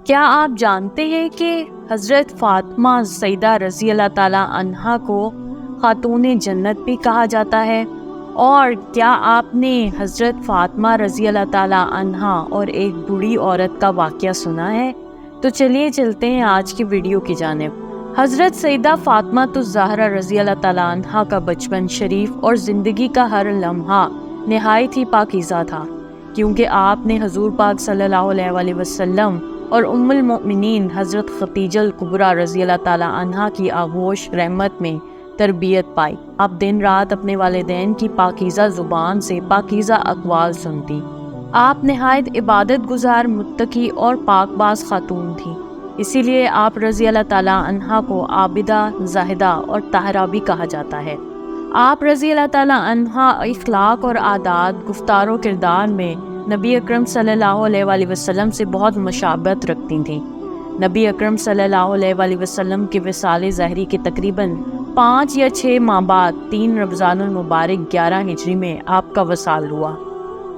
کیا آپ جانتے ہیں کہ حضرت فاطمہ سیدہ رضی اللہ تعالیٰ عنہا کو خاتون جنت بھی کہا جاتا ہے؟ اور کیا آپ نے حضرت فاطمہ رضی اللہ تعالیٰ عنہا اور ایک بوڑھی عورت کا واقعہ سنا ہے؟ تو چلیے چلتے ہیں آج کی ویڈیو کی جانب۔ حضرت سیدہ فاطمہ الزہرا رضی اللہ تعالیٰ عنہا کا بچپن شریف اور زندگی کا ہر لمحہ نہایت ہی پاکیزہ تھا، کیونکہ آپ نے حضور پاک صلی اللہ علیہ وسلم اور ام المؤمنین حضرت خدیجہ الکبریٰ رضی اللہ تعالیٰ عنہا کی آغوش رحمت میں تربیت پائی۔ آپ دن رات اپنے والدین کی پاکیزہ زبان سے پاکیزہ اقوال سنتی۔ آپ نہایت عبادت گزار، متقی اور پاک باز خاتون تھی، اسی لیے آپ رضی اللہ تعالیٰ عنہا کو عابدہ، زاہدہ اور طاہرہ بھی کہا جاتا ہے۔ آپ رضی اللہ تعالیٰ عنہا اخلاق اور عادات، گفتار و کردار میں نبی اکرم صلی اللہ علیہ وسلم سے بہت مشابہت رکھتی تھیں۔ نبی اکرم صلی اللہ علیہ وسلم کے وصال ظاہری کے تقریباً 5 یا 6 ماہ بعد 3 رمضان المبارک 11 ہجری میں آپ کا وصال ہوا۔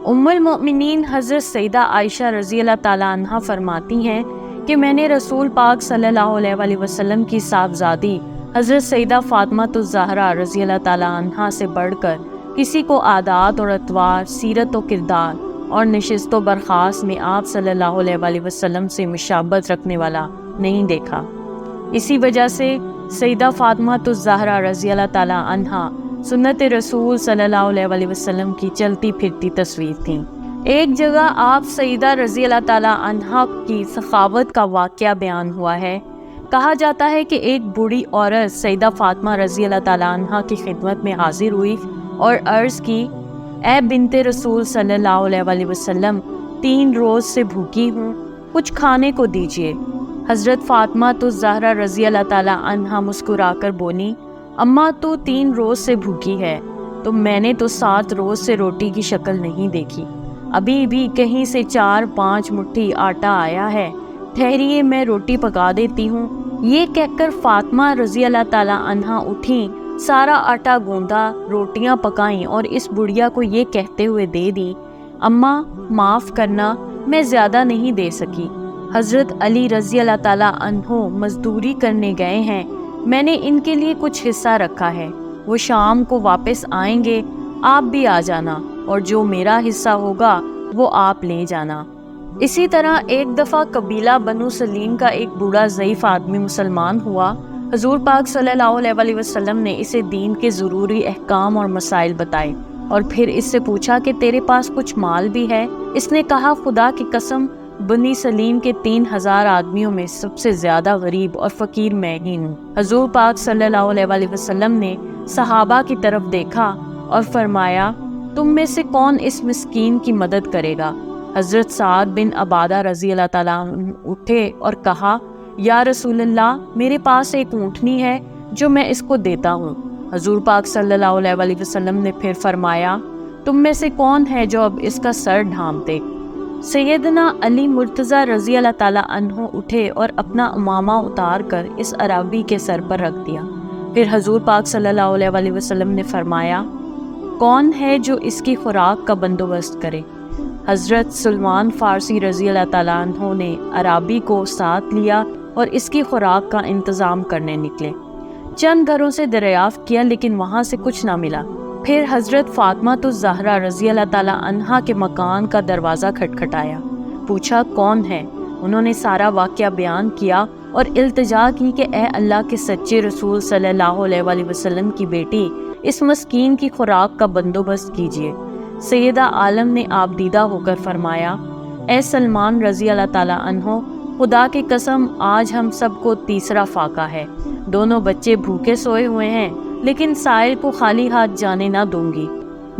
ام المؤمنین حضرت سیدہ عائشہ رضی اللہ تعالیٰ عنہا فرماتی ہیں کہ میں نے رسول پاک صلی اللہ علیہ وسلم کی صاحبزادی حضرت سیدہ فاطمہ الزہرا رضی اللہ تعالیٰ عنہا سے بڑھ کر کسی کو عادات اور اطوار، سیرت و کردار اور نشست و برخاست میں آپ صلی اللہ علیہ وسلم سے مشابہت رکھنے والا نہیں دیکھا۔ اسی وجہ سے سیدہ فاطمہ الزہرا رضی اللہ تعالیٰ عنہا سنت رسول صلی اللہ علیہ وسلم کی چلتی پھرتی تصویر تھیں۔ ایک جگہ آپ سیدہ رضی اللہ تعالیٰ عنہا کی سخاوت کا واقعہ بیان ہوا ہے۔ کہا جاتا ہے کہ ایک بوڑھی عورت سیدہ فاطمہ رضی اللہ تعالیٰ عنہا کی خدمت میں حاضر ہوئی اور عرض کی، اے بنت رسول صلی اللہ علیہ وسلم، 3 روز سے بھوکی ہوں، کچھ کھانے کو دیجیے۔ حضرت فاطمہ الزہرا رضی اللہ تعالیٰ عنہا مسکرا کر بولی، اماں تو 3 روز سے بھوکی ہے، تو میں نے تو 7 روز سے روٹی کی شکل نہیں دیکھی، ابھی بھی کہیں سے 4-5 مٹھی آٹا آیا ہے، ٹھہریے میں روٹی پکا دیتی ہوں۔ یہ کہہ کر فاطمہ رضی اللہ تعالیٰ عنہا اٹھیں، سارا آٹا گوندا، روٹیاں پکائیں اور اس بڑھیا کو یہ کہتے ہوئے دے دی، اماں معاف کرنا، میں زیادہ نہیں دے سکی، حضرت علی رضی اللہ تعالیٰ عنہ مزدوری کرنے گئے ہیں، میں نے ان کے لیے کچھ حصہ رکھا ہے، وہ شام کو واپس آئیں گے، آپ بھی آ جانا، اور جو میرا حصہ ہوگا وہ آپ لے جانا۔ اسی طرح ایک دفعہ قبیلہ بنو سلیم کا ایک بوڑھا ضعیف آدمی مسلمان ہوا۔ حضور پاک صلی اللہ علیہ وسلم نے اسے دین کے ضروری احکام اور مسائل بتائے اور پھر اس سے پوچھا کہ تیرے پاس کچھ مال بھی ہے؟ اس نے کہا، خدا کی قسم، بنی سلیم کے 3000 آدمیوں میں سب سے زیادہ غریب اور فقیر میں ہی ہوں۔ حضور پاک صلی اللہ علیہ وسلم نے صحابہ کی طرف دیکھا اور فرمایا، تم میں سے کون اس مسکین کی مدد کرے گا؟ حضرت سعد بن عبادہ رضی اللہ تعالیٰ عنہ اٹھے اور کہا، یا رسول اللہ، میرے پاس ایک اونٹنی ہے جو میں اس کو دیتا ہوں۔ حضور پاک صلی اللہ علیہ وسلم نے پھر فرمایا، تم میں سے کون ہے جو اب اس کا سر ڈھانپتے؟ سیدنا علی مرتضیٰ رضی اللہ تعالیٰ عنہ اٹھے اور اپنا امامہ اتار کر اس عربی کے سر پر رکھ دیا۔ پھر حضور پاک صلی اللہ علیہ وسلم نے فرمایا، کون ہے جو اس کی خوراک کا بندوبست کرے؟ حضرت سلمان فارسی رضی اللہ تعالیٰ عنہ نے عربی کو ساتھ لیا اور اس کی خوراک کا انتظام کرنے نکلے۔ چند گھروں سے دریافت کیا لیکن وہاں سے کچھ نہ ملا۔ پھر حضرت فاطمہ الزہرا رضی اللہ تعالیٰ عنہا کے مکان کا دروازہ کھٹکھٹایا، پوچھا کون ہے؟ انہوں نے سارا واقعہ بیان کیا اور التجا کی کہ اے اللہ کے سچے رسول صلی اللہ علیہ وسلم کی بیٹی، اس مسکین کی خوراک کا بندوبست کیجیے۔ سیدہ عالم نے آپ دیدہ ہو کر فرمایا، اے سلمان رضی اللہ تعالیٰ عنہ، خدا کی قسم آج ہم سب کو تیسرا فاقہ ہے، دونوں بچے بھوکے سوئے ہوئے ہیں، لیکن سائل کو خالی ہاتھ جانے نہ دوں گی۔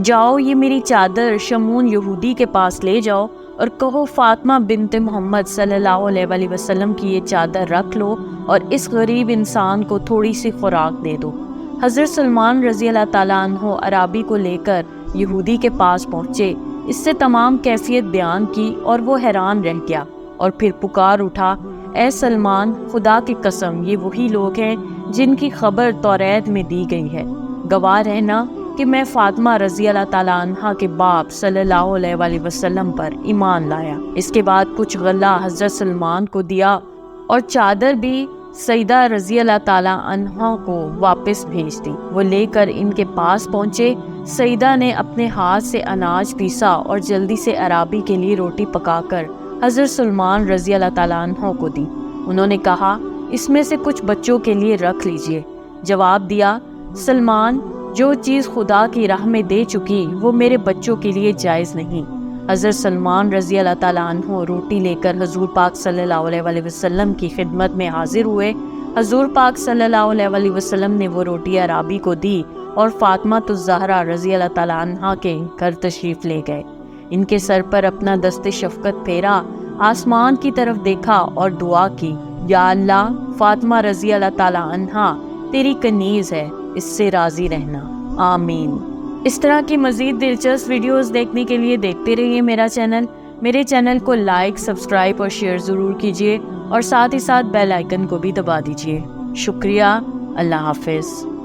جاؤ، یہ میری چادر شمون یہودی کے پاس لے جاؤ اور کہو فاطمہ بنت محمد صلی اللہ علیہ وسلم کی یہ چادر رکھ لو اور اس غریب انسان کو تھوڑی سی خوراک دے دو۔ حضرت سلمان رضی اللہ تعالیٰ عنہ عربی کو لے کر یہودی کے پاس پہنچے، اس سے تمام کیفیت بیان کی اور وہ حیران رہ گیا اور پھر پکار اٹھا، اے سلمان، خدا کی قسم یہ وہی لوگ ہیں جن کی خبر توریت میں دی گئی ہے، گواہ رہنا کہ میں فاطمہ رضی اللہ تعالیٰ عنہ کے باپ صلی اللہ علیہ وسلم پر ایمان لایا۔ اس کے بعد کچھ غلہ حضرت سلمان کو دیا اور چادر بھی سیدہ رضی اللہ تعالیٰ عنہ کو واپس بھیج دی۔ وہ لے کر ان کے پاس پہنچے۔ سیدہ نے اپنے ہاتھ سے اناج پیسا اور جلدی سے عرابی کے لیے روٹی پکا کر حضرت سلمان رضی اللہ تعالیٰ عنہ کو دی۔ انہوں نے کہا، اس میں سے کچھ بچوں کے لیے رکھ لیجئے۔ جواب دیا، سلمان، جو چیز خدا کی راہ میں دے چکی وہ میرے بچوں کے لیے جائز نہیں۔ حضرت سلمان رضی اللہ تعالیٰ عنہ روٹی لے کر حضور پاک صلی اللہ علیہ وسلم کی خدمت میں حاضر ہوئے۔ حضور پاک صلی اللہ علیہ وسلم نے وہ روٹی عرابی کو دی اور فاطمہ الزہرا رضی اللہ تعالیٰ عنہ کے گھر تشریف لے گئے۔ ان کے سر پر اپنا دست شفقت پھیرا، آسمان کی طرف دیکھا اور دعا کی، یا اللہ، فاطمہ رضی اللہ تعالیٰ عنہ تیری کنیز ہے، اس سے راضی رہنا، آمین۔ اس طرح کی مزید دلچسپ ویڈیوز دیکھنے کے لیے دیکھتے رہیے میرے چینل کو لائک، سبسکرائب اور شیئر ضرور کیجیے اور ساتھ ہی ساتھ بیل آئیکن کو بھی دبا دیجیے۔ شکریہ، اللہ حافظ۔